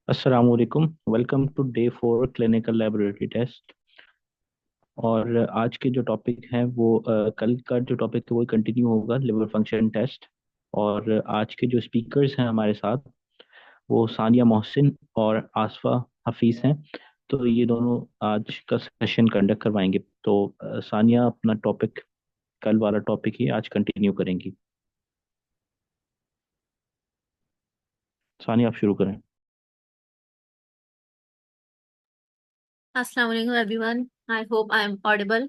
अस्सलाम वालेकुम। Welcome to day 4 clinical laboratory test. और आज के जो टॉपिक हैं वो कल का जो टॉपिक है वो कंटिन्यू होगा, लिवर फंक्शन टेस्ट। और आज के जो स्पीकर्स हैं हमारे साथ वो सानिया मोहसिन और आसफा हफीज हैं। तो ये दोनों आज का सेशन कंडक्ट करवाएंगे। तो सानिया अपना टॉपिक, कल वाला टॉपिक ही आज कंटिन्यू करेंगी। सानिया, आप शुरू करें। अस्सलाम वालेकुम everyone. I hope I am audible.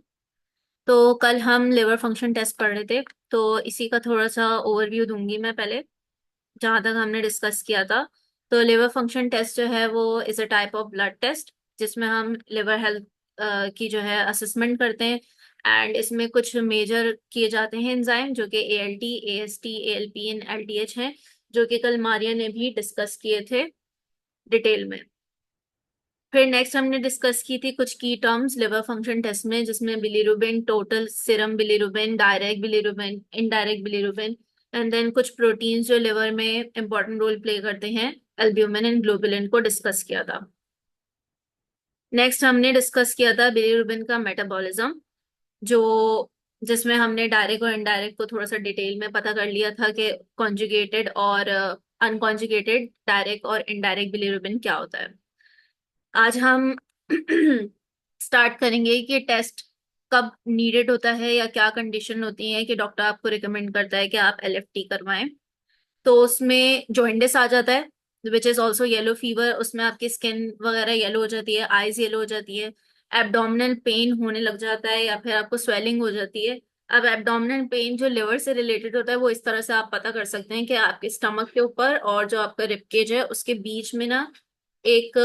तो कल हम लिवर फंक्शन टेस्ट पढ़ रहे थे, तो इसी का थोड़ा सा ओवरव्यू दूंगी मैं पहले, जहाँ तक हमने डिस्कस किया था। तो लिवर फंक्शन टेस्ट जो है वो is a type of blood test, जिसमें हम लिवर हेल्थ की जो है असेसमेंट करते हैं। एंड इसमें कुछ मेजर किए जाते हैं एंजाइम, जो कि ALT, AST, ALP and LDH हैं, जो कि कल मारिया ने भी डिस्कस किए थे डिटेल में। फिर नेक्स्ट हमने डिस्कस की थी कुछ की टर्म्स लिवर फंक्शन टेस्ट में, जिसमें bilirubin, total serum bilirubin, direct bilirubin, indirect bilirubin, and then कुछ प्रोटीन्स जो लिवर में इंपॉर्टेंट रोल प्ले करते हैं, एल्ब्यूमिन एंड ग्लोबुलिन को डिस्कस किया था। नेक्स्ट हमने डिस्कस किया था बिलीरुबिन का मेटाबॉलिज्म, जो जिसमें हमने डायरेक्ट और इनडायरेक्ट को थोड़ा सा डिटेल में पता कर लिया था कि कॉन्जुगेटेड और अनकॉन्जुगेटेड डायरेक्ट और इनडायरेक्ट बिलीरुबिन क्या होता है। आज हम स्टार्ट करेंगे कि टेस्ट कब नीडेड होता है या क्या कंडीशन होती है कि डॉक्टर आपको रिकमेंड करता है कि आप LFT करवाएं। तो उसमें जॉइंडिस आ जाता है, which is also yellow fever. उसमें आपकी स्किन वगैरह येलो हो जाती है, आईज येलो हो जाती है, एब्डोमिनल पेन होने लग जाता है, या फिर आपको स्वेलिंग हो जाती है। अब एब्डोमिनल पेन जो लिवर से रिलेटेड होता है, वो इस तरह से आप पता कर सकते हैं कि आपके स्टमक के ऊपर और जो आपका रिबकेज है उसके बीच में ना एक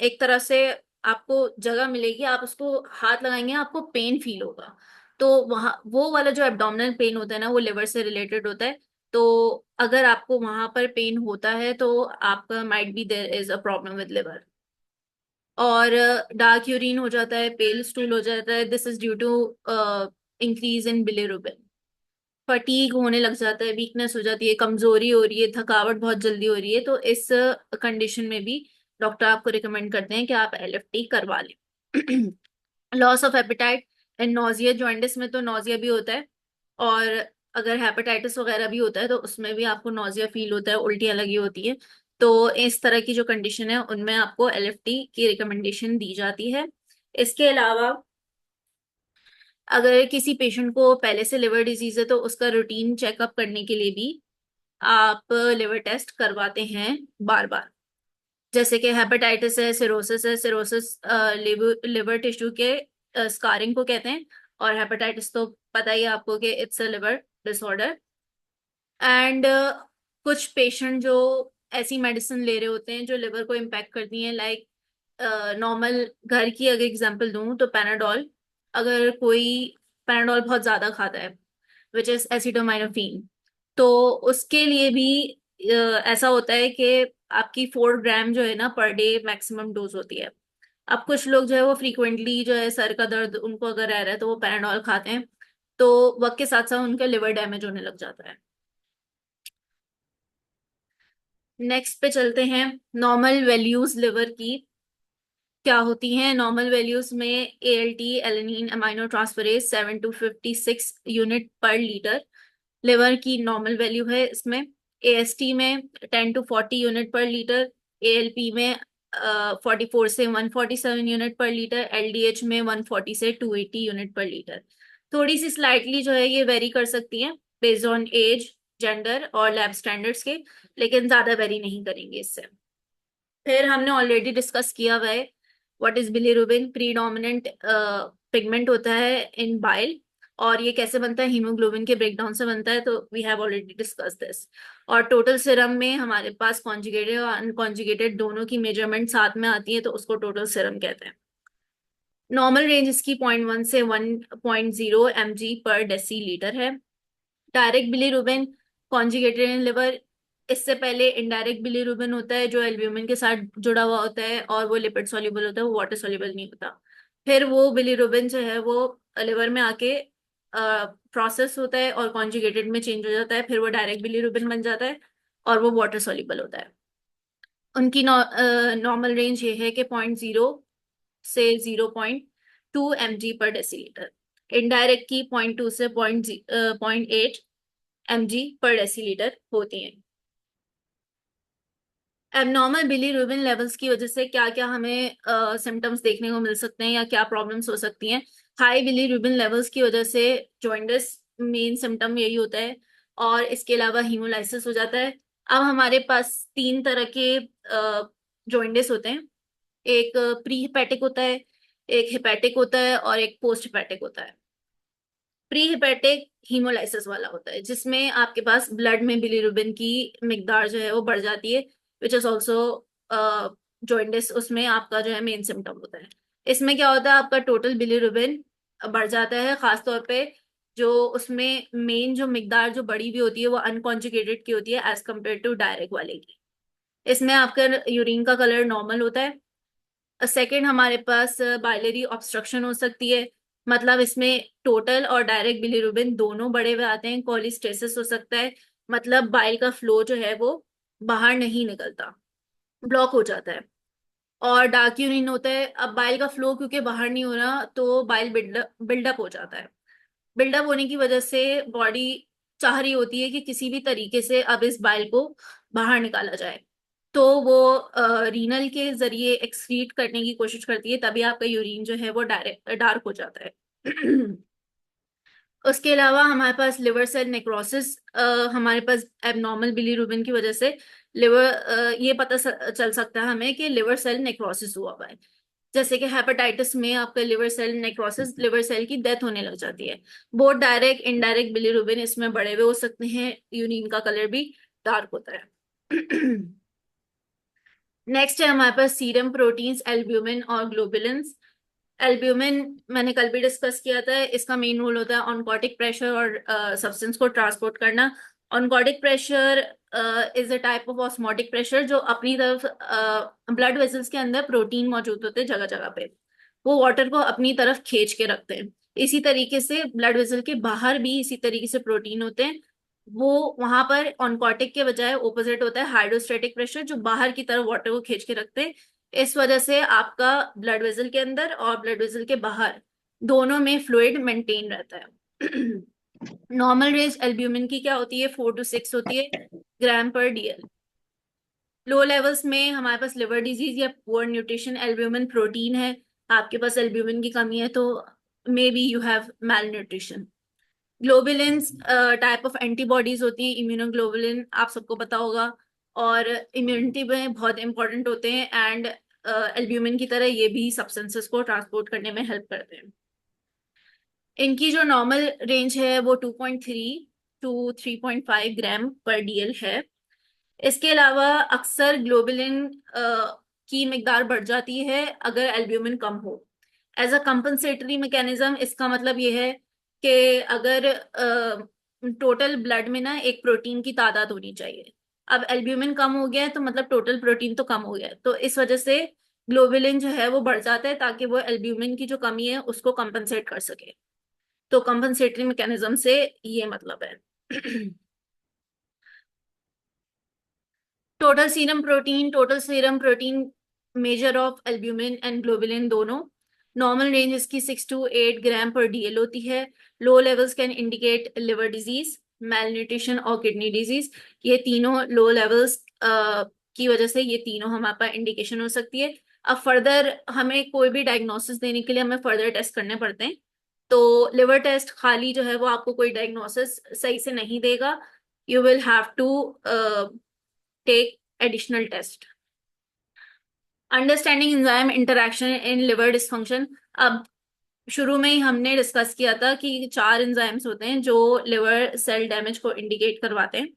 एक तरह से आपको जगह मिलेगी, आप उसको हाथ लगाएंगे आपको पेन फील होगा। तो वहाँ वो वाला जो एब्डोमिनल पेन होता है ना, वो लिवर से रिलेटेड होता है। तो अगर आपको वहां पर पेन होता है तो आपका might be there is a problem with liver. और डार्क यूरिन हो जाता है, पेल स्टूल हो जाता है, this is due to increase in bilirubin. Fatigue होने लग जाता है, वीकनेस हो जाती है, कमजोरी हो रही है, थकावट बहुत जल्दी हो रही है। तो इस कंडीशन में भी डॉक्टर आपको रिकमेंड करते हैं कि आप LFT करवा लें। Loss of appetite and nausea, jaundice में तो नोजिया भी होता है, और अगर हेपेटाइटिस वगैरह भी होता है तो उसमें भी आपको नोजिया फील होता है, उल्टियां लगी होती है। तो इस तरह की जो कंडीशन है उनमें आपको LFT की रिकमेंडेशन दी जाती है। इसके अलावा अगर किसी पेशेंट को पहले से लिवर डिजीज है तो उसका रूटीन चेकअप करने के लिए भी आप लिवर टेस्ट करवाते हैं बार बार। जैसे कि हेपेटाइटिस है, सिरोसिस है, सिरोसिस लिवर लिवर टिश्यू के स्कारिंग को कहते हैं। और हेपेटाइटिस तो पता ही है आपको कि it's a liver disorder. And कुछ पेशेंट जो ऐसी मेडिसिन ले रहे होते हैं जो लिवर को इम्पैक्ट करती हैं, लाइक नॉर्मल घर की अगर एग्जांपल दूं तो पैनाडोल। अगर कोई पैनाडोल बहुत ज्यादा खाता है, विच इज एसिडोमाइनोफिन, तो उसके लिए भी ऐसा होता है कि आपकी 4 ग्राम जो है ना पर डे मैक्सिमम डोज होती है। अब कुछ लोग जो है वो फ्रीक्वेंटली जो है सर का दर्द उनको अगर रह रहा है तो वो पैनाडोल खाते हैं, तो वक्त के साथ साथ उनका लिवर डैमेज होने लग जाता है। नेक्स्ट पे चलते हैं, नॉर्मल वैल्यूज लिवर की क्या होती हैं। नॉर्मल वैल्यूज में ALT, alanine amino transferase 7 to 56 unit पर लीटर लिवर की नॉर्मल वैल्यू है। इसमें AST में 10 to 40 यूनिट पर लीटर, ALP में 44 से 147 यूनिट पर लीटर, LDH में 140 से 280 यूनिट पर लीटर। थोड़ी सी स्लाइटली जो है ये वेरी कर सकती है बेस्ड ऑन एज, जेंडर और लैब स्टैंडर्ड्स के, लेकिन ज्यादा वेरी नहीं करेंगे इससे। फिर हमने ऑलरेडी डिस्कस किया हुआ है what is bilirubin. Predominant pigment होता है इन बाइल, और ये कैसे बनता है, हीमोग्लोबिन के ब्रेकडाउन से बनता है, तो we have already discuss this. और टोटल सीरम में हमारे पास कॉन्जुगेटेड और अनकॉन्जुगेटेड दोनों की मेजरमेंट साथ में आती है, तो उसको टोटल सीरम कहते हैं। नॉर्मल रेंज इसकी 0.1 से 1.0 mg/dl है। Direct bilirubin conjugated in liver. इससे पहले इनडायरेक्ट बिलीरुबिन होता है जो एल्ब्यूमिन के साथ जुड़ा हुआ होता है, और वो लिपिड सॉल्युबल होता है, वो वाटर सॉल्युबल नहीं होता। फिर वो बिलीरुबिन जो है वो लिवर में आके प्रोसेस होता है और कॉन्जुगेटेड में चेंज हो जाता है, फिर वो डायरेक्ट बिलीरुबिन बन जाता है। और वो वाटर सॉल्युबल होता है। उनकी नॉर्मल रेंज ये है कि 0.0 से 0.2 mg/dl। इनडायरेक्ट की 0.2 से 0.8 mg/dl होती हैं। एबनॉर्मल बिलीरुबिन लेवल्स की वजह से क्या क्या हमें सिम्टम्स देखने को मिल सकते हैं या क्या प्रॉब्लम्स हो सकती हैं। हाई बिलीरुबिन लेवल्स की वजह से जॉइंडिस मेन सिम्टम यही होता है, और इसके अलावा हीमोलाइसिस हो जाता है। अब हमारे पास तीन तरह के जॉइंडिस होते हैं। एक प्री हेपेटिक होता है, एक हेपेटिक होता है, और एक पोस्ट हेपेटिक होता है। प्री हेपेटिक हीमोलाइसिस वाला होता है जिसमें आपके पास ब्लड में बिलीरुबिन की मिकदार जो है वो बढ़ जाती है, विच इज ऑल्सो जॉइंडिस। उसमें आपका जो है मेन सिम्टम होता है। इसमें क्या होता है, आपका टोटल बिलीरुबिन बढ़ जाता है, खासतौर पे जो उसमें मेन जो मिकदार जो बड़ी हुई होती है वो अनकॉन्जुगेटेड की होती है एज कम्पेयर टू डायरेक्ट वाले की। इसमें आपका यूरिन का कलर नॉर्मल होता है। सेकंड, हमारे पास बाइलरी ऑब्स्ट्रक्शन हो सकती है, मतलब इसमें टोटल और डायरेक्ट बिलीरुबिन दोनों बढ़े हुए आते हैं। कोलिस्टेसिस हो सकता है, मतलब बाइल का फ्लो जो है वो बाहर नहीं निकलता, ब्लॉक हो जाता है। और डार्क यूरिन होता है। अब बाइल का फ्लो क्योंकि बाहर नहीं हो रहा तो बाइल बिल्डअप हो जाता है। बिल्डअप होने की वजह से बॉडी चाह रही होती है कि किसी भी तरीके से अब इस बाइल को बाहर निकाला जाए, तो वो रीनल के जरिए एक्सक्रीट करने की कोशिश करती है, तभी आपका यूरिन जो है वो डायरेक्ट डार्क हो जाता है। उसके अलावा हमारे पास लिवर सेल नेक्रोसिस, हमारे पास एबनॉर्मल बिलीरुबिन की वजह से लिवर ये पता चल सकता है हमें कि लिवर सेल नेक्रोसिस हुआ हुआ है। जैसे कि हेपेटाइटिस में आपका liver cell necrosis, liver cell की डेथ होने लग जाती है। बोथ डायरेक्ट इनडायरेक्ट बिलीरुबिन इसमें बढ़े हुए हो सकते हैं, यूरिन का कलर भी डार्क होता है। नेक्स्ट है हमारे पास सीरम प्रोटीन्स, एल्ब्यूमिन और ग्लोबुलिन्स। एल्ब्यूमिन मैंने कल भी डिस्कस किया था, इसका मेन रोल होता है ऑनकोटिक प्रेशर और सब्सटेंस को ट्रांसपोर्ट करना। Oncotic pressure is a type of osmotic pressure जो अपनी तरफ ब्लड वेसल्स के अंदर प्रोटीन मौजूद होते हैं जगह जगह पे, वो वाटर को अपनी तरफ खींच के रखते हैं। इसी तरीके से ब्लड वेसल के बाहर भी इसी तरीके से प्रोटीन होते हैं। वो वहां पर ऑनकोटिक के बजाय ओपोजिट होता है, हाइड्रोस्टेटिक प्रेशर, जो बाहर की तरफ वाटर को खींच के रखते हैं। इस वजह से आपका ब्लड वेसल के अंदर और ब्लड वेसल के बाहर दोनों में फ्लूइड मेंटेन रहता है। नॉर्मल रेंज एल्ब्यूमिन की क्या होती है, 4 to 6 होती है ग्राम/dl। लो लेवल्स में हमारे पास लिवर डिजीज या पुअर न्यूट्रिशन, एल्ब्यूमिन प्रोटीन है, आपके पास एल्ब्यूमिन की कमी है तो maybe you have malnutrition. Globulins type of antibodies होती हैं, इम्यूनोग्लोबुलिन आप सबको पता होगा, और इम्यूनिटी में बहुत इंपॉर्टेंट होते हैं। एंड एल्ब्यूमिन की तरह ये भी सब्सटेंसेस को ट्रांसपोर्ट करने में हेल्प करते हैं। इनकी जो नॉर्मल रेंज है वो 2.3 to 3.5 ग्राम/dl है। इसके अलावा अक्सर ग्लोबुलिन की मिकदार बढ़ जाती है अगर एल्ब्यूमिन कम हो। एज अ कंपनसेटरी मैकेनिज्म इसका मतलब ये है कि अगर टोटल ब्लड में ना एक प्रोटीन की तादाद होनी चाहिए, अब एल्ब्यूमिन कम हो गया है तो मतलब टोटल प्रोटीन तो कम हो गया है, तो इस वजह से ग्लोबुलिन जो है वो बढ़ जाता है ताकि वो एल्ब्यूमिन की जो कमी है उसको कंपनसेट कर सके। तो कंपनसेटरी मैकेनिज्म से ये मतलब है। Total serum protein measure of albumin and globulin दोनों। नॉर्मल रेंज इसकी 6 to 8 ग्राम/dl होती है। Low levels can indicate liver disease, nutrition और किडनी डिजीज। ये तीनों लो लेवल्स की वजह से ये तीनों हमारे पास इंडिकेशन हो सकती है। अब फर्दर हमें कोई भी डायग्नोसिस देने के लिए हमें फर्दर टेस्ट करने पड़ते हैं। तो लिवर टेस्ट खाली जो है वो आपको कोई डायग्नोसिस सही से नहीं देगा, you will have to take additional test. Understanding enzyme interaction in liver dysfunction. अब शुरू में ही हमने डिस्कस किया था कि 4 एंजाइम्स होते हैं जो लिवर सेल डैमेज को इंडिकेट करवाते हैं,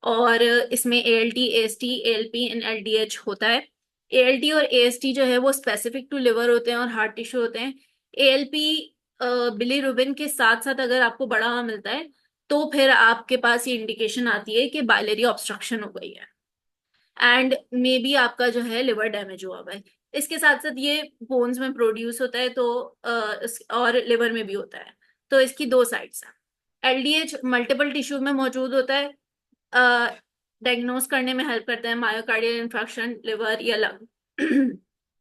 और इसमें ALT, AST, ALP and LDH होता है। एएलटी और एएसटी जो है वो स्पेसिफिक टू लिवर होते हैं और हार्ट टिश्यू होते हैं। एएलपी बिलीरुबिन के साथ साथ अगर आपको बढ़ा हुआ मिलता है तो फिर आपके पास ये इंडिकेशन आती है कि बाइलरी ऑब्स्ट्रक्शन हो गई है एंड मे बी आपका जो है लिवर डैमेज हुआ हुआ है। इसके साथ साथ ये बोन्स में प्रोड्यूस होता है तो और लिवर में भी होता है, तो इसकी दो साइड्स हैं। एलडीएच मल्टीपल टिश्यू में मौजूद होता है। डायग्नोज करने में हेल्प करता है मायोकार्डियल इन्फेक्शन, लिवर या लंग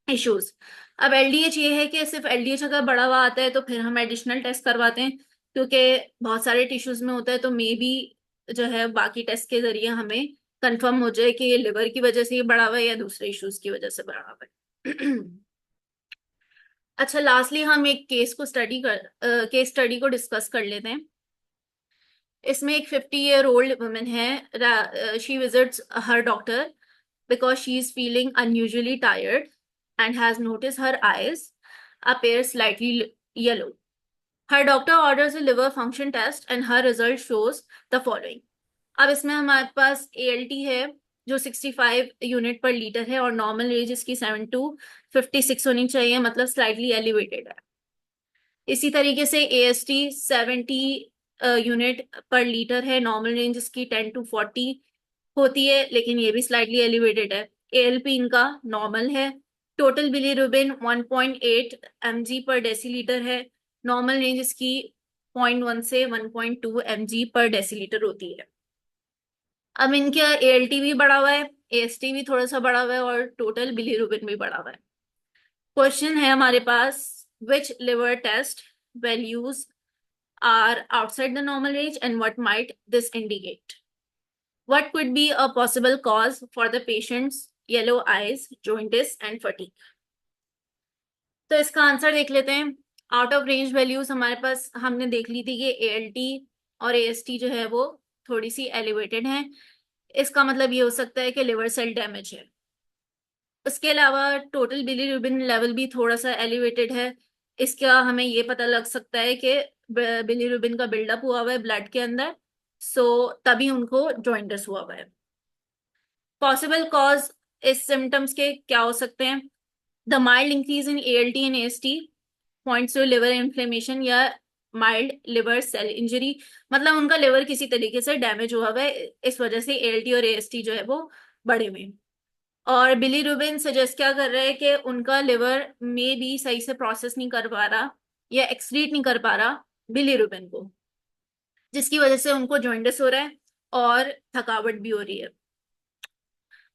इश्यूज। अब एलडीएच ये है कि सिर्फ एलडीएच अगर बढ़ा हुआ आता है तो फिर हम एडिशनल टेस्ट करवाते हैं, क्योंकि बहुत सारे टिश्यूज में होता है, तो मे बी जो है बाकी टेस्ट के जरिए हमें कंफर्म हो जाए कि ये लिवर की वजह से ये बढ़ा हुआ है या दूसरे इश्यूज की वजह से बढ़ा हुआ है। अच्छा, लास्टली हम एक केस स्टडी को डिस्कस कर लेते हैं। इसमें एक 50 ईयर ओल्ड वुमेन है, she visits her doctor because she is feeling unusually tired and has noticed her eyes appear slightly yellow. Her doctor orders a liver function test and her result shows the following. अब इसमें हमारे पास ALT है जो 65 unit पर litre है और normal range इसकी 7 to 56 होनी चाहिए, मतलब स्लाइटली एलिवेटेड है। इसी तरीके से AST 70 यूनिट पर लीटर है, नॉर्मल रेंज इसकी 10 to 40 होती है, लेकिन ये भी स्लाइटली एलिवेटेड है। ALP इनका नॉर्मल है। टोटल बिलीरुबिन 1.8 mg पर डेसीलीटर है, नॉर्मल रेंज इसकी 0.1 से 1.2 mg पर डेसीलीटर होती है। अब इनका ALT भी बढ़ा हुआ है, AST भी थोड़ा सा बढ़ा हुआ है और टोटल बिलीरुबिन भी बढ़ा हुआ है। क्वेश्चन है हमारे पास, which liver test values are outside the normal range and what might this indicate? What could be a possible cause for the patient's yellow eyes, jaundice and fatigue? तो इसका answer देख लेते हैं। आउट ऑफ रेंज वैल्यूज हमारे पास हमने देख ली थी कि ALT और AST जो है वो थोड़ी सी एलिवेटेड है। इसका मतलब ये हो सकता है कि लिवर सेल डैमेज है। उसके अलावा टोटल बिलीरुबिन लेवल भी थोड़ा सा एलिवेटेड है। इसका हमें ये पता लग सकता है कि बिलीरुबिन का बिल्डअप हुआ हुआ है ब्लड के अंदर, सो तभी उनको जॉइंटिस हुआ हुआ है। पॉसिबल कॉज इस सिम्टम्स के क्या हो सकते हैं? The mild increase in ALT and AST points to liver inflammation या माइल्ड लिवर सेल इंजरी, मतलब उनका लिवर किसी तरीके से डैमेज हुआ हुआ है, इस वजह से ALT और AST जो है वो बढ़े हुए हैं। और बिलीरुबिन सजेस्ट क्या कर रहा है कि उनका लिवर में भी सही से प्रोसेस नहीं कर पा रहा या एक्सक्रीट नहीं कर पा रहा बिलीरुबिन को, जिसकी वजह से उनको जॉइंटिस हो रहा है और थकावट भी हो रही है।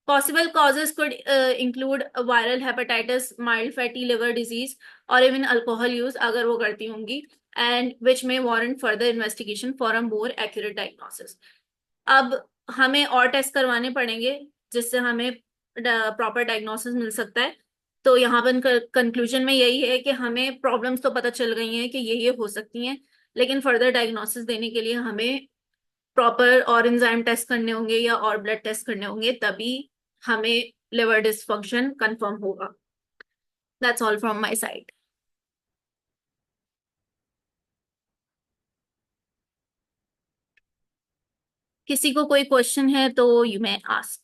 Possible causes could include viral hepatitis, mild fatty liver disease, or even alcohol use अगर वो करती होंगी, and which may warrant further investigation for a more accurate diagnosis. अब हमें और टेस्ट करवाने पड़ेंगे जिससे हमें प्रॉपर डायग्नोसिस मिल सकता है। तो यहाँ पर कंक्लूजन में यही है कि हमें प्रॉब्लम्स तो पता चल गई हैं कि ये हो सकती हैं, लेकिन फर्दर डायग्नोसिस देने के लिए हमें प्रॉपर और एंजाइम टेस्ट करने होंगे या और ब्लड टेस्ट करने होंगे, तभी हमें लिवर डिसफंक्शन कंफर्म होगा। That's all from my side. किसी को कोई क्वेश्चन है तो यू मे आस्क।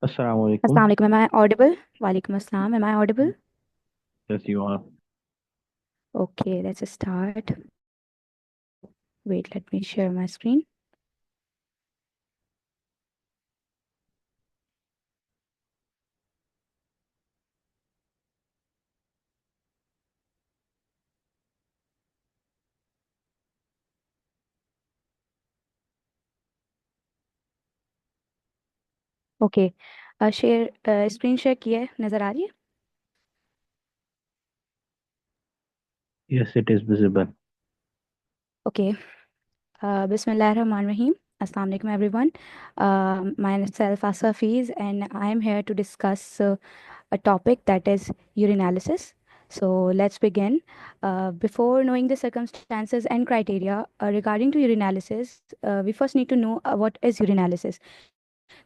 अस्सलाम वालेकुम. Assalamu alaikum. Am I audible? Walaikum assalam. Am I audible? Yes, you are. Okay, let's start. Wait, let me share my screen. Okay. Share screen share किया है, नज़र आ रही है? Yes, it is visible. Okay. Bismillahirrahmanirrahim. Assalamu alaikum everyone. Myself Asa Fiz and I am here to discuss a topic that is urinalysis. So let's begin. Before knowing the circumstances and criteria regarding to urinalysis, we first need to know what is urinalysis.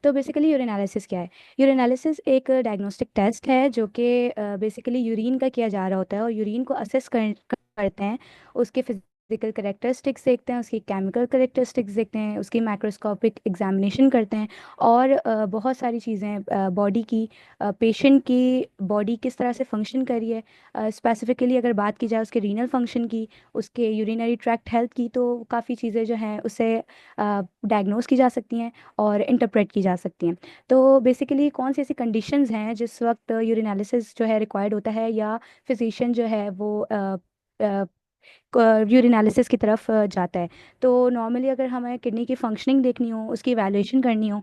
तो basically यूरिनालिसिस क्या है? यूरिनालिसिस एक diagnostic test है जो कि basically urine का किया जा रहा होता है और यूरिन को असेस करते हैं। उसके फिजिकल करेक्टरिस्टिक्स देखते हैं, उसकी केमिकल करेक्टरिस्टिक्स देखते हैं, उसकी माइक्रोस्कोपिक एग्जामिनेशन करते हैं और बहुत सारी चीज़ें बॉडी की, पेशेंट की बॉडी किस तरह से फंक्शन कर रही है, स्पेसिफिकली अगर बात की जाए उसके रीनल फंक्शन की, उसके यूरिनरी ट्रैक्ट हेल्थ की, तो काफ़ी चीज़ें जो हैं उससे डायग्नोस की जा सकती हैं और इंटरप्रेट की जा सकती हैं। तो बेसिकली कौन सी ऐसी कंडीशंस हैं जिस वक्त यूरिनालिसिस जो है रिक्वायर्ड होता है या फिजिशियन जो है वो यूरिनालिसिस की तरफ जाता है। तो नॉर्मली अगर हमें किडनी की फंक्शनिंग देखनी हो, उसकी वैल्यूएशन करनी हो,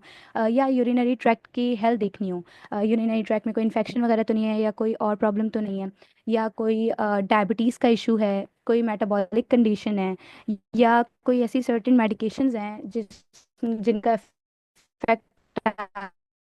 या यूरिनरी ट्रैक्ट की हेल्थ देखनी हो, यूरिनरी ट्रैक्ट में कोई इन्फेक्शन वगैरह तो नहीं है या कोई और प्रॉब्लम तो नहीं है, या कोई डायबिटीज़ का इशू है, कोई मेटाबॉलिक कंडीशन है, या कोई ऐसी सर्टेन मेडिकेशंस हैं जिनका इफेक्ट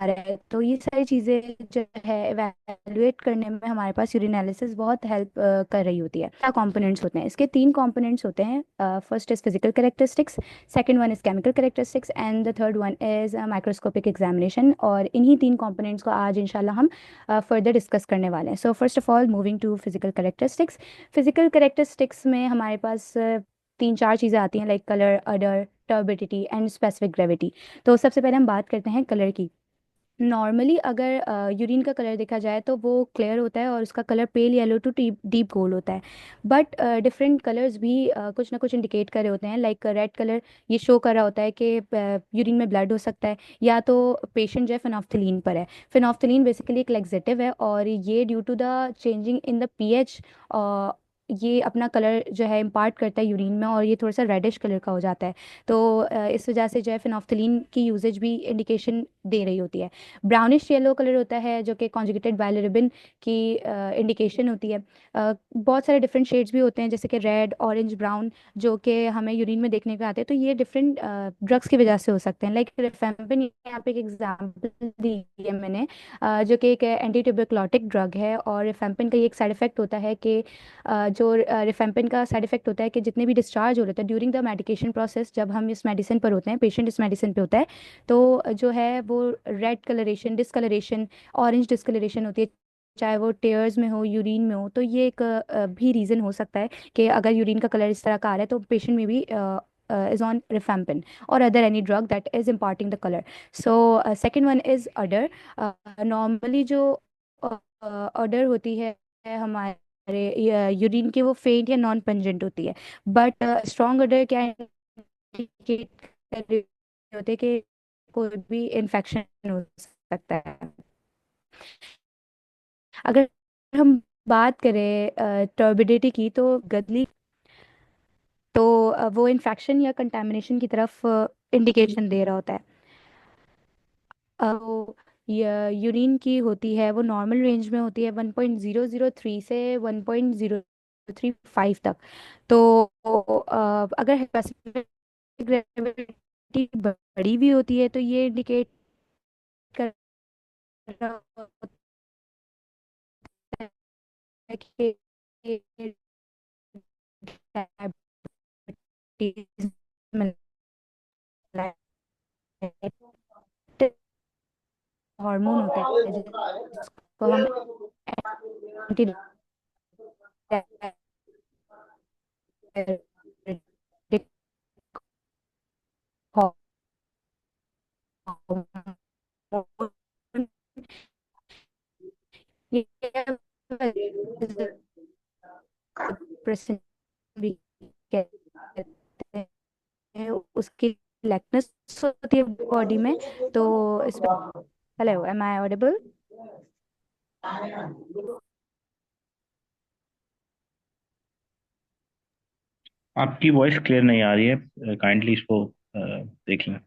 आ रहा है, तो ये सारी चीज़ें जो है एवेलुएट करने में हमारे पास यूरिनालिसिस बहुत हेल्प कर रही होती है। क्या कंपोनेंट्स होते हैं इसके? तीन कंपोनेंट्स होते हैं। First is physical characteristics, second one is chemical characteristics and the third one is microscopic examination. और इन्हीं तीन कंपोनेंट्स को आज इंशाल्लाह हम फर्दर डिस्कस करने वाले हैं। So first of all moving to physical characteristics. Physical characteristics में हमारे पास तीन चार चीज़ें आती हैं, like colour, odour, turbidity and specific gravity. तो सबसे पहले हम बात करते हैं कलर की। नॉर्मली अगर यूरिन का कलर देखा जाए तो वो क्लियर होता है और उसका colour pale yellow to deep gold होता है। बट डिफरेंट कलर्स भी कुछ ना कुछ इंडिकेट कर रहे होते हैं, लाइक रेड कलर ये शो कर रहा होता है कि यूरिन में ब्लड हो सकता है, या तो पेशेंट जो है फिनॉफ्थलीन पर है। फिनॉफ्थलीन बेसिकली एक लेक्सेटिव है और ये due to the changing in the pH ये अपना कलर जो है इम्पार्ट करता है यूरिन में और ये थोड़ा सा रेडिश कलर का हो जाता है। तो इस वजह से जो है फिनॉफ्थलीन की यूजेज भी इंडिकेशन दे रही होती है। ब्राउनिश येलो कलर होता है जो कि कॉन्जुगेटेड बाइलिरुबिन की इंडिकेशन होती है। बहुत सारे डिफरेंट शेड्स भी होते हैं जैसे कि रेड, ऑरेंज, ब्राउन, जो कि हमें यूरिन में देखने को आते हैं। तो ये डिफरेंट ड्रग्स की वजह से हो सकते हैं, लाइक रिफेम्पिन, यहाँ पे एक एग्जाम्पल दी है मैंने, जो कि एक एंटी ट्यूबरकुलोटिक ड्रग है। और रिफेम्पिन का ये एक साइड इफेक्ट होता है कि जो रिफेम्पिन का साइड इफेक्ट होता है कि जितने भी डिस्चार्ज हो रहे थे ड्यूरिंग द मेडिकेशन प्रोसेस, जब हम इस मेडिसिन पर होते हैं, पेशेंट इस मेडिसिन पे होता है, तो जो है वो red colouration, discolouration, orange discolouration होती है, चाहे वो टेयर्स में हो, यूरिन में हो। तो ये एक भी रीज़न हो सकता है कि अगर यूरिन का कलर इस तरह का आ रहा है तो पेशेंट में भी is on rifampin or other any drug that is imparting the color. So second one is udder. Normally जो udder होती है हमारे यूरिन की, वो फेंट या नॉन पंजेंट होती है। बट स्ट्रॉन्ग udder क्या इंडिकेट कर रही होते हैं कि कोई भी इन्फेक्शन हो सकता है। अगर हम बात करें टर्बिडिटी की, तो गदली, तो वो इन्फेक्शन या कंटामिनेशन की तरफ इंडिकेशन दे रहा होता है। वो यूरिन की होती है, वो नॉर्मल रेंज में होती है 1.003 से 1.035 तक। तो अगर स्पेसिफिक ग्रेविटी बड़ी भी होती है तो ये इंडिकेट कर रहा होता है कि डायबिटीज में हार्मोन होता है जिसको हम एंटी हार्मोन वाजोप्रेसिन भी कहते हैं, उसकी लैकनेस होती है बॉडी में। तो इसमें, हेलो, एम आई ऑडिबल? आपकी वॉइस क्लियर नहीं आ रही है, काइंडली इसको देख लें।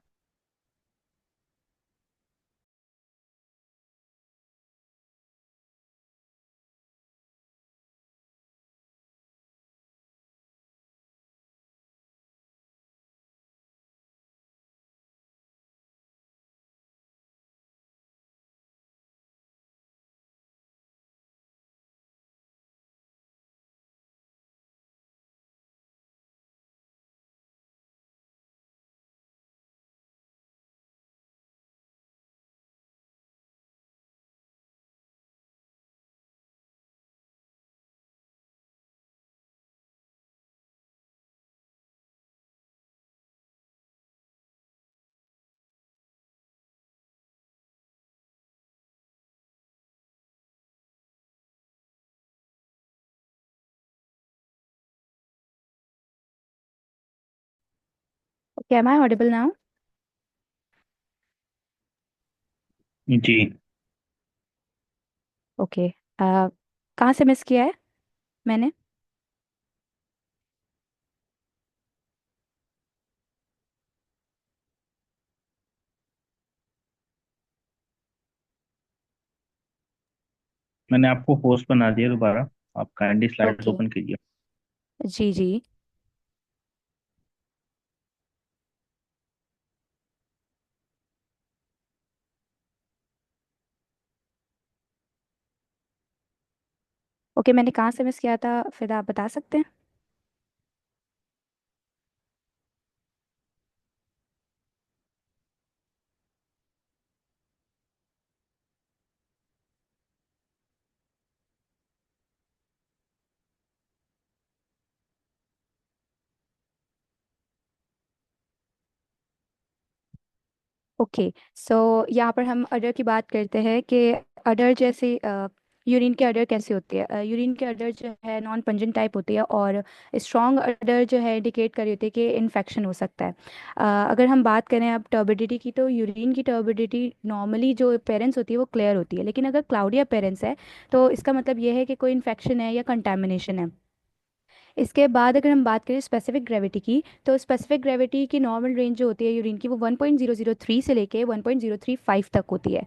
Okay, am I audible now? जी। ओके। कहाँ से मिस किया है मैंने? मैंने आपको होस्ट बना दिया दोबारा। आप काइंडली स्लाइड्स ओके। ओपन कीजिए। जी जी। ओके, मैंने कहाँ से मिस किया था फिर आप बता सकते हैं? ओके। सो यहाँ पर हम अडर की बात करते हैं कि अडर जैसे यूरिन के अडर कैसे होती है। यूरिन के अडर जो है नॉन पंजेंट टाइप होती है, और स्ट्रॉन्ग अडर जो है इंडिकेट कर रही होती है कि इन्फेक्शन हो सकता है। अगर हम बात करें अब टर्बिडिटी की, तो यूरिन की टर्बिडिटी नॉर्मली जो अपेरेंस होती है वो क्लियर होती है, लेकिन अगर क्लाउडी अपेरेंस है तो इसका मतलब ये है कि कोई इन्फेक्शन है या कंटेमिनेशन है। इसके बाद अगर हम बात करें स्पेसिफिक ग्रेविटी की, तो स्पेसिफिक ग्रेविटी की नॉर्मल रेंज जो होती है यूरिन की वो 1.003 से लेके 1.035 तक होती है।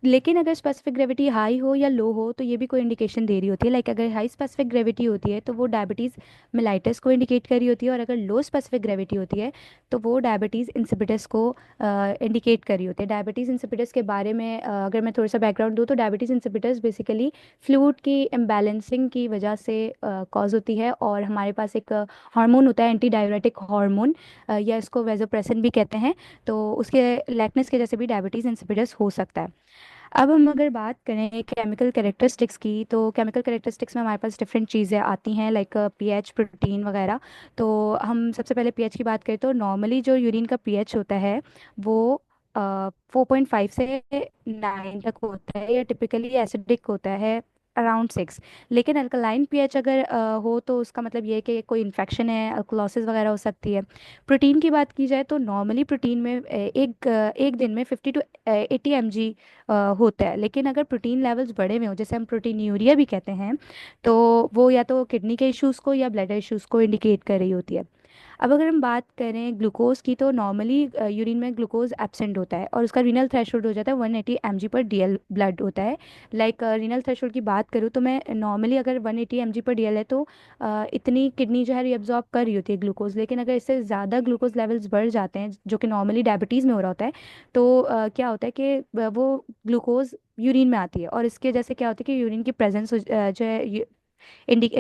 लेकिन अगर स्पेसिफिक ग्रेविटी हाई हो या लो हो तो ये भी कोई इंडिकेशन दे रही होती है। लाइक अगर हाई स्पेसिफिक ग्रेविटी होती है तो वो डायबिटीज़ मिलाइटिस को इंडिकेट कर रही होती है, और अगर लो स्पेसिफिक ग्रेविटी होती है तो वो डायबिटीज़ इंसिपिडस को इंडिकेट कर रही होती है। डायबिटीज़ इंसिपिडस के बारे में अगर मैं थोड़ा सा बैकग्राउंड दूँ, तो डायबिटीज़ इंसिपिडस बेसिकली फ्लूइड की इम्बैलेंसिंग की वजह से कॉज होती है, और हमारे पास एक हार्मोन होता है एंटी डाययूरेटिक हार्मोन, या इसको वेजोप्रेसिन भी कहते हैं। तो उसके लैकनेस की वजह से भी डायबिटीज़ इंसिपिडस हो सकता है। अब हम अगर बात करें केमिकल कैरेक्टरिस्टिक्स की, तो केमिकल कैरेक्टरिस्टिक्स में हमारे पास डिफरेंट चीज़ें आती हैं, लाइक पीएच, प्रोटीन वगैरह। तो हम सबसे पहले पीएच की बात करें तो नॉर्मली जो यूरिन का पीएच होता है वो 4.5 से 9 तक होता है, या टिपिकली एसिडिक होता है अराउंड 6। लेकिन अल्कलाइन पीएच अगर हो तो उसका मतलब ये है कि कोई इन्फेक्शन है, अल्कलोसिस वगैरह हो सकती है। प्रोटीन की बात की जाए तो नॉर्मली प्रोटीन में एक दिन में 50 to 80 mg होता है, लेकिन अगर प्रोटीन लेवल्स बढ़े हुए हो, जैसे हम प्रोटीन यूरिया भी कहते हैं, तो वो या तो किडनी के इश्यूज़ को या ब्लड इश्यूज़ को इंडिकेट कर रही होती है। अब अगर हम बात करें ग्लूकोज की, तो नॉर्मली यूरिन में ग्लूकोज एब्सेंट होता है और उसका रीनल थ्रेशोल्ड हो जाता है 180 mg पर डीएल ब्लड होता है। लाइक रीनल थ्रेशोल्ड की बात करूँ तो मैं नॉर्मली अगर 180 mg पर डीएल है तो इतनी किडनी जो है रिएब्जॉर्ब कर रही होती है ग्लूकोज। लेकिन अगर इससे ज़्यादा ग्लूकोज लेवल्स बढ़ जाते हैं, जो कि नॉर्मली डायबिटीज़ में हो रहा होता है, तो क्या होता है कि वो ग्लूकोज यूरिन में आती है, और इसके जैसे क्या होता है कि यूरिन की प्रेजेंस जो है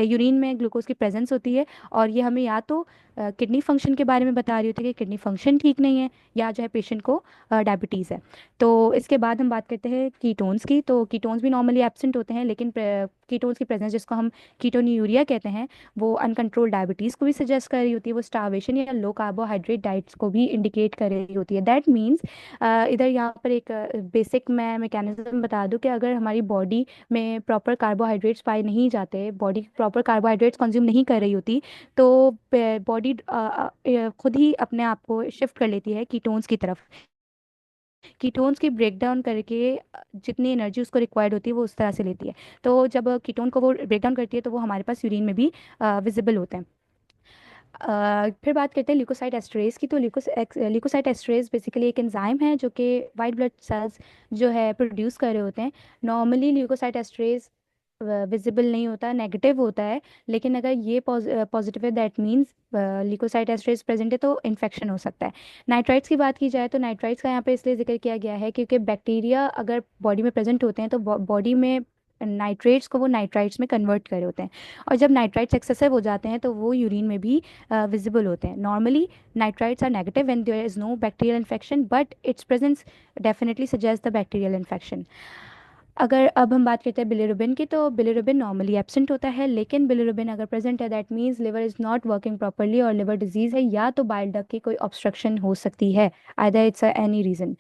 यूरिन में ग्लूकोज की प्रेजेंस होती है, और ये हमें या तो किडनी फंक्शन के बारे में बता रही होती है कि किडनी फंक्शन ठीक नहीं है, या जो है पेशेंट को डायबिटीज़ है। तो इसके बाद हम बात करते हैं कीटोन्स की, तो कीटोन्स भी नॉर्मली एब्सेंट होते हैं, लेकिन कीटोन्स की प्रेजेंस जिसको हम कीटोन्यूरिया कहते हैं, वो अनकंट्रोल डायबिटीज़ को भी सजेस्ट कर रही होती है, वो स्टार्वेशन या लो कार्बोहाइड्रेट डाइट्स को भी इंडिकेट कर रही होती है। दैट मीन्स इधर यहाँ पर एक बेसिक मैं मैकेनिज्म बता दूं कि अगर हमारी बॉडी में प्रॉपर कार्बोहाइड्रेट्स पाए नहीं जाते बॉडी प्रॉपर कार्बोहाइड्रेट्स कंज्यूम नहीं कर रही होती, तो बॉडी खुद ही अपने आप को शिफ्ट कर लेती है कीटोन्स की तरफ। कीटोन्स की ब्रेक डाउन करके जितनी एनर्जी उसको रिक्वायर्ड होती है वो उस तरह से लेती है। तो जब कीटोन को वो ब्रेक डाउन करती है तो वो हमारे पास यूरिन में भी विजिबल होते हैं। फिर बात करते हैं ल्यूकोसाइट एस्टरेज की। तो ल्यूकोसाइट एस्टरेज बेसिकली एक एंजाइम है जो कि वाइट ब्लड सेल्स जो है प्रोड्यूस कर रहे होते हैं। नॉर्मली ल्यूकोसाइट एस्टरेज विजिबल नहीं होता, नेगेटिव होता है। लेकिन अगर ये पॉजिटिव है that means leukocyte esterase present है तो इन्फेक्शन हो सकता है। नाइट्राइट्स की बात की जाए तो नाइट्राइट्स का यहाँ पे इसलिए जिक्र किया गया है क्योंकि बैक्टीरिया अगर बॉडी में प्रेजेंट होते हैं तो बॉडी में नाइट्रेट्स को वो नाइट्राइट्स में कन्वर्ट कर रहे होते हैं। और जब नाइट्राइट्स एक्सेसिव हो जाते हैं तो वो यूरिन में भी विजिबल होते हैं। Normally nitrites are negative when there is no bacterial infection, but its presence definitely suggest the bacterial infection. अगर अब हम बात करते हैं बिलिरुबिन की, तो बिलिरुबिन नॉर्मली एब्सेंट होता है, लेकिन बिलिरुबिन अगर प्रेजेंट है that means liver is not working properly और लिवर डिजीज़ है, या तो बाइल डक्ट की कोई ऑब्स्ट्रक्शन हो सकती है, आइदर इट्स एनी रीज़न।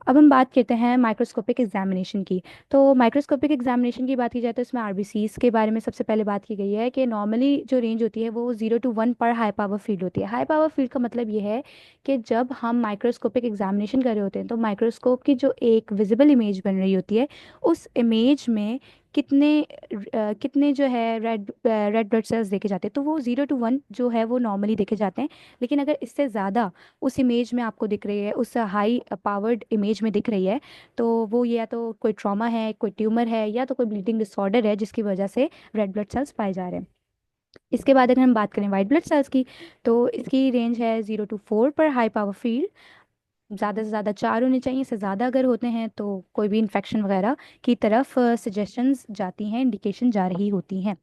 अब हम बात करते हैं माइक्रोस्कोपिक एग्जामिनेशन की। तो माइक्रोस्कोपिक एग्जामिनेशन की बात की जाए तो इसमें आरबीसीज के बारे में सबसे पहले बात की गई है कि नॉर्मली जो रेंज होती है वो 0 to 1 पर हाई पावर फील्ड होती है। हाई पावर फील्ड का मतलब ये है कि जब हम माइक्रोस्कोपिक एग्जामिनेशन कर रहे होते हैं तो माइक्रोस्कोप की जो एक विजिबल इमेज बन रही होती है उस इमेज में कितने जो है रेड ब्लड सेल्स देखे जाते हैं, तो वो 0 to 1 जो है वो नॉर्मली देखे जाते हैं। लेकिन अगर इससे ज़्यादा उस इमेज में आपको दिख रही है, उस हाई पावर्ड इमेज में दिख रही है, तो वो या तो कोई ट्रॉमा है, कोई ट्यूमर है, या तो कोई ब्लीडिंग डिसऑर्डर है जिसकी वजह से रेड ब्लड सेल्स पाए जा रहे हैं। इसके बाद अगर हम बात करें वाइट ब्लड सेल्स की, तो इसकी रेंज है 0 to 4 पर हाई पावर फील्ड। ज़्यादा से ज़्यादा 4 होने चाहिए, इससे ज़्यादा अगर होते हैं तो कोई भी इन्फेक्शन वगैरह की तरफ सजेशंस जाती हैं, इंडिकेशन जा रही होती हैं।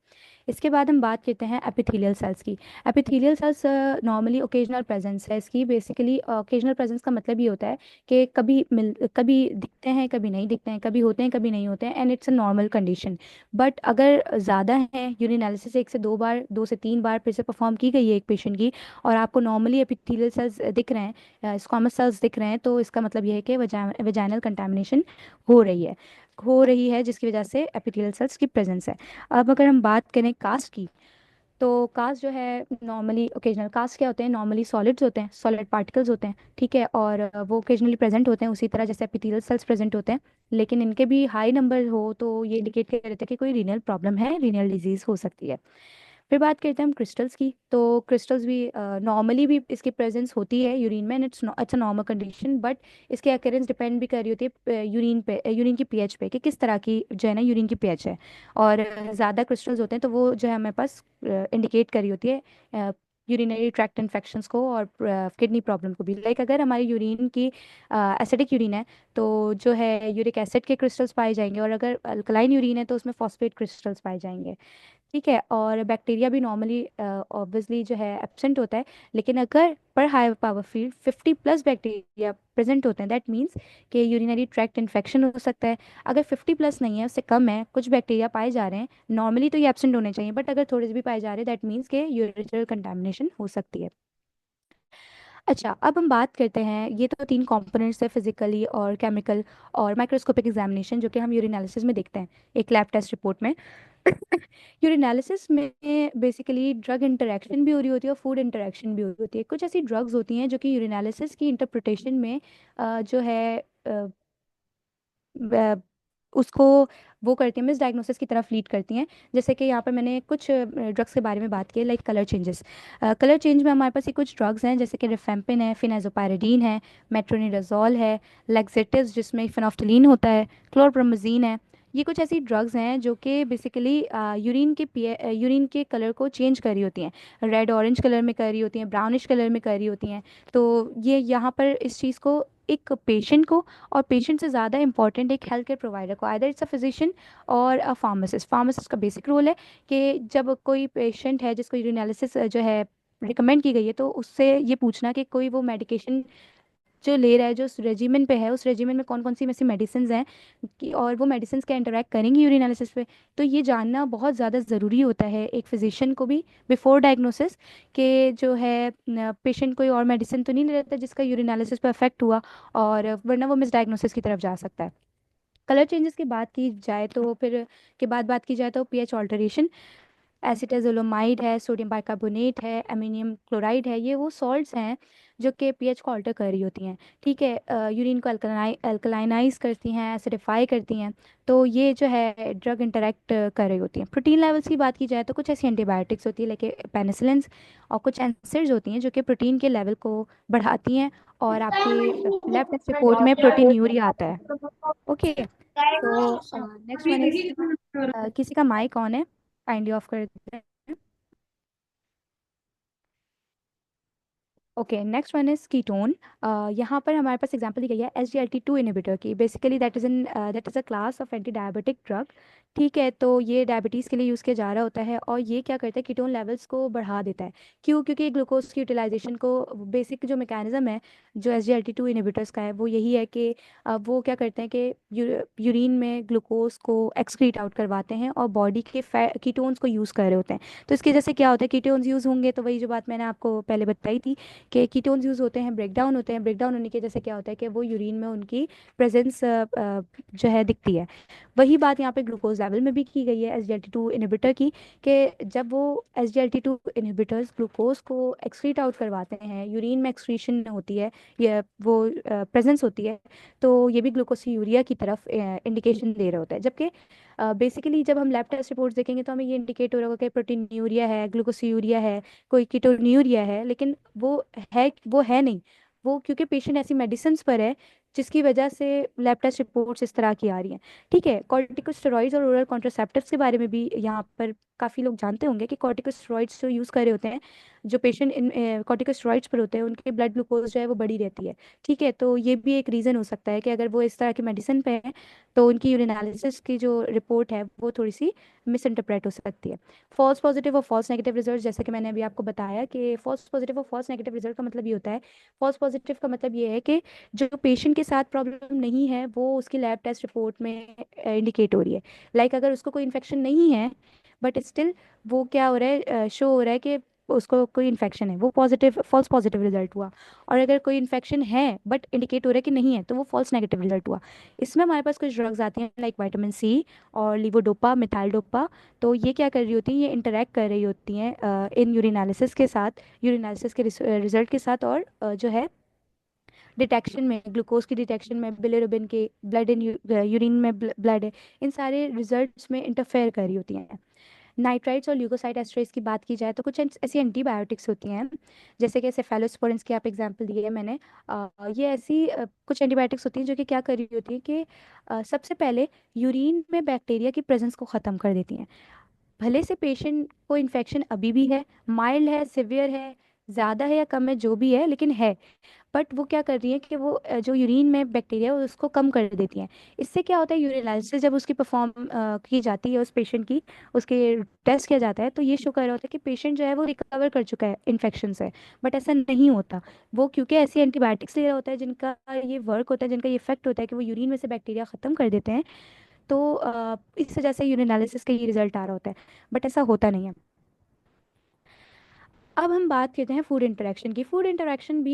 इसके बाद हम बात करते हैं एपिथेलियल सेल्स की। Epithelial cells normally occasional presence है इसकी। बेसिकली ओकेजनल प्रेजेंस का मतलब ये होता है कि कभी दिखते हैं, कभी नहीं दिखते हैं, कभी होते हैं, कभी नहीं होते हैं, and it's a normal condition. But अगर ज़्यादा है, यूरिन एनालिसिस 1 से 2 बार, 2 से 3 बार फिर से परफॉर्म की गई है एक पेशेंट की, और आपको नॉर्मली एपिथेलियल सेल्स दिख रहे हैं, स्क्वामस सेल्स दिख रहे हैं, तो इसका मतलब ये है कि वेजाइनल कंटामिनेशन हो रही है जिसकी वजह से एपिथेलियल सेल्स की प्रेजेंस है। अब अगर हम बात करें कास्ट की, तो कास्ट जो है नॉर्मली ओकेजनल कास्ट क्या होते हैं, नॉर्मली सॉलिड्स होते हैं, सॉलिड पार्टिकल्स होते हैं, ठीक है, और वो ओकेजनली प्रेजेंट होते हैं उसी तरह जैसे एपिथेलियल सेल्स प्रेजेंट होते हैं। लेकिन इनके भी हाई नंबर हो तो ये इंडिकेट कर देते हैं कि कोई रीनल प्रॉब्लम है, रीनल डिजीज हो सकती है। फिर बात करते हैं हम क्रिस्टल्स की। तो क्रिस्टल्स भी नॉर्मली भी इसकी प्रेजेंस होती है यूरिन में, and it's a normal condition, but इसकी अकेरेंस डिपेंड भी कर रही होती है यूरिन की पीएच पे, कि किस तरह की जो है ना यूरिन की पीएच है। और ज़्यादा क्रिस्टल्स होते हैं तो वो जो है हमारे पास इंडिकेट कर रही होती है यूरिनरी ट्रैक्ट इन्फेक्शंस को और किडनी प्रॉब्लम को भी। लाइक अगर हमारी यूरिन की एसिडिक यूरिन है तो जो है यूरिक एसिड के क्रिस्टल्स पाए जाएंगे, और अगर अल्कलाइन यूरिन है तो उसमें फॉस्फेट क्रिस्टल्स पाए जाएंगे, ठीक है। और बैक्टीरिया भी नॉर्मली ऑब्वियसली जो है एब्सेंट होता है। लेकिन अगर पर high power field 50+ bacteria present होते हैं दैट मीन्स कि यूरिनरी ट्रैक्ट इन्फेक्शन हो सकता है। अगर 50+ नहीं है, उससे कम है, कुछ बैक्टीरिया पाए जा रहे हैं, नॉर्मली तो ये एब्सेंट होने चाहिए, बट अगर थोड़े से भी पाए जा रहे हैं दैट मीन्स कि यूरिनरी कंटामिनेशन हो सकती है। अच्छा, अब हम बात करते हैं, ये तो 3 कंपोनेंट्स है, फिजिकली और केमिकल और माइक्रोस्कोपिक एग्जामिनेशन, जो कि हम यूरिनालिसिस में देखते हैं एक लैब टेस्ट रिपोर्ट में। यूरिनालिसिस में बेसिकली ड्रग इंटरेक्शन भी हो रही होती है और फूड इंटरेक्शन भी हो रही होती है। कुछ ऐसी ड्रग्स होती हैं जो कि यूरिनालिसिस की इंटरप्रिटेशन में जो है अ, उसको वो करती हैं, मिस डायग्नोसिस की तरफ लीड करती हैं। जैसे कि यहाँ पर मैंने कुछ ड्रग्स के बारे में बात की है, like colour changes. Colour change में हमारे पास ये कुछ ड्रग्स हैं जैसे कि रिफेम्पिन है, फिनाइजोपायरिडीन है, मेट्रोनिडाजोल है, लैक्सेटिव्स जिसमें फेनोफ्थलीन होता है, क्लोरप्रोमजीन है। ये कुछ ऐसी ड्रग्स हैं जो कि बेसिकली यूरिन के कलर को चेंज कर रही होती हैं, रेड ऑरेंज कलर में कर रही होती हैं, ब्राउनिश कलर में कर रही होती हैं। तो ये यहाँ पर इस चीज़ को एक पेशेंट को, और पेशेंट से ज़्यादा इंपॉर्टेंट एक हेल्थ केयर प्रोवाइडर को, आइदर इट्स अ फिजिशियन और अ फार्मासिस्ट। फार्मासिस्ट का बेसिक रोल है कि जब कोई पेशेंट है जिसको यूरिनालिसिस जो है रिकमेंड की गई है, तो उससे ये पूछना कि कोई वो मेडिकेशन जो ले रहा है, जो उस रेजिमेंट पे है, उस रेजिमेंट में कौन कौन सी ऐसी मेडिसिन हैं कि और वो मेडिसिन क्या इंटरेक्ट करेंगी यूरिनालिसिस पे। तो ये जानना बहुत ज़्यादा ज़रूरी होता है एक फिजिशियन को भी बिफोर डायग्नोसिस, कि जो है पेशेंट कोई और मेडिसिन तो नहीं ले लेता जिसका यूरिनालिसिस पे अफेक्ट हुआ, और वरना वो मिस डायग्नोसिस की तरफ जा सकता है। कलर चेंजेस की बात की जाए तो फिर के बाद बात की जाए तो पीएच ऑल्टरेशन, एसिटाजोलोमाइड है, सोडियम बाइकार्बोनेट है, अमोनियम क्लोराइड है, ये वो सॉल्ट्स हैं जो कि पीएच को ऑल्टर कर रही होती हैं। ठीक है, यूरिन को अल्कलाइनाइज करती हैं, एसिडिफाई करती हैं। तो ये जो है ड्रग इंटरेक्ट कर रही होती हैं। प्रोटीन लेवल्स की बात की जाए तो कुछ ऐसी एंटीबायोटिक्स होती है लाइक पेनिसिलिन, और कुछ एंसिड्स होती हैं जो कि प्रोटीन के लेवल को बढ़ाती हैं, और आपके लेफ्ट टेस्ट रिपोर्ट में प्रोटीन यूरिया आता है। ओके, तो नेक्स्ट वन इज, किसी का माइक ऑन है, काइंडली ऑफ कर देते हैं। Okay, next one is ketone. यहाँ पर हमारे पास एग्जांपल दी गई है SGLT2 इनहिबिटर की। Basically that is a class of anti diabetic drug. ठीक है, तो ये डायबिटीज़ के लिए यूज़ किया जा रहा होता है, और ये क्या करता है, कीटोन लेवल्स को बढ़ा देता है। क्यों? क्योंकि ग्लूकोज की यूटिलाइजेशन को, बेसिक जो मैकेनिज्म है जो SGLT2 इनहिबिटर्स का है वो यही है कि वो क्या करते हैं कि यूरिन में ग्लूकोज को एक्सक्रीट आउट करवाते हैं और बॉडी के कीटोन्स को यूज़ कर रहे होते हैं। तो इसकी वजह से क्या होता है, कीटोन्स यूज़ होंगे तो वही जो बात मैंने आपको पहले बताई थी कि कीटोन्स यूज़ होते हैं, ब्रेकडाउन होते हैं। ब्रेकडाउन होने की वजह से क्या होता है कि वो यूरिन में उनकी प्रेजेंस जो है दिखती है। वही बात यहाँ पे ग्लूकोज लेवल में भी की गई है SGLT2 इनहिबिटर की, कि जब वो SGLT2 इनहिबिटर्स ग्लूकोज को एक्सक्रीट आउट करवाते हैं, यूरिन में एक्सक्रीशन होती है, या वो प्रेजेंस होती है, तो ये भी ग्लूकोसियूरिया की तरफ इंडिकेशन दे रहा होता है। जबकि बेसिकली जब हम लैब टेस्ट रिपोर्ट्स देखेंगे तो हमें ये इंडिकेट हो रहा होगा कि प्रोटीनयूरिया है, ग्लूकोसियूरिया है, कोई कीटोन्यूरिया है, लेकिन वो है नहीं। वो क्योंकि पेशेंट ऐसी मेडिसिन पर है जिसकी वजह से लैब टेस्ट रिपोर्ट्स इस तरह की आ रही हैं। ठीक है, कॉर्टिकोस्टेरॉइड्स और ओरल कॉन्ट्रासेप्टिव्स के बारे में भी यहाँ पर काफ़ी लोग जानते होंगे कि कॉर्टिकोस्टेरॉइड्स जो यूज़ कर रहे होते हैं, जो पेशेंट इन कॉर्टिकोस्टेरॉइड्स पर होते हैं, उनके ब्लड ग्लूकोज जो है वो बढ़ी रहती है। ठीक है, तो ये भी एक रीज़न हो सकता है कि अगर वो इस तरह की मेडिसिन पे है तो उनकी यूरिनालिसिस की जो रिपोर्ट है वो थोड़ी सी मिस इंटरप्रेट हो सकती है। फॉल्स पॉजिटिव और फॉल्स नेगेटिव रिजल्ट, जैसे कि मैंने अभी आपको बताया कि फॉल्स पॉजिटिव और फॉल्स नेगेटिव रिजल्ट का मतलब ये होता है, फॉल्स पॉजिटिव का मतलब ये है कि जो पेशेंट के साथ प्रॉब्लम नहीं है वो उसकी लैब टेस्ट रिपोर्ट में इंडिकेट हो रही है। लाइक अगर उसको कोई इन्फेक्शन नहीं है बट स्टिल वो क्या हो रहा है, शो हो रहा है कि उसको कोई इन्फेक्शन है, वो पॉजिटिव, फॉल्स पॉजिटिव रिजल्ट हुआ। और अगर कोई इन्फेक्शन है बट इंडिकेट हो रहा है कि नहीं है, तो वो फॉल्स नेगेटिव रिजल्ट हुआ। इसमें हमारे पास कुछ ड्रग्स आती हैं लाइक विटामिन सी और लीवोडोपा, मिथाइल डोपा। तो ये क्या कर रही होती हैं, ये इंटरेक्ट कर रही होती हैं इन यूरिनालिसिस के साथ, यूरिनालिसिस के रिजल्ट के साथ, और जो है डिटेक्शन में, ग्लूकोज की डिटेक्शन में, बिलिरुबिन के, ब्लड इन यूरिन में ब्लड है, इन सारे रिजल्ट्स में इंटरफेयर कर रही होती हैं। नाइट्राइट्स और ल्यूकोसाइड एस्ट्रेस की बात की जाए तो कुछ ऐसी एंटीबायोटिक्स होती हैं, जैसे कि सेफेलोस्पोरिन्स की आप एग्जांपल दिए है मैंने। ये ऐसी कुछ एंटीबायोटिक्स होती हैं जो कि क्या कर रही होती हैं कि सबसे पहले यूरिन में बैक्टीरिया की प्रेजेंस को ख़त्म कर देती हैं। भले से पेशेंट को इन्फेक्शन अभी भी है, माइल्ड है, सिवियर है, ज़्यादा है या कम है, जो भी है, लेकिन है, बट वो क्या कर रही है कि वो जो यूरिन में बैक्टीरिया है उसको कम कर देती हैं। इससे क्या होता है, यूरिनालिसिस जब उसकी परफॉर्म की जाती है उस पेशेंट की, उसके टेस्ट किया जाता है, तो ये शो कर रहा होता है कि पेशेंट जो है वो रिकवर कर चुका है इन्फेक्शन से। बट ऐसा नहीं होता। वो क्योंकि ऐसी एंटीबायोटिक्स ले रहा होता है जिनका ये वर्क होता है, जिनका ये इफेक्ट होता है कि वो यूरिन में से बैक्टीरिया ख़त्म कर देते हैं, तो इस वजह से यूरिनालिसिस का ये रिजल्ट आ रहा होता है। बट ऐसा होता नहीं है। अब हम बात करते हैं फूड इंटरेक्शन की। फूड इंटरेक्शन भी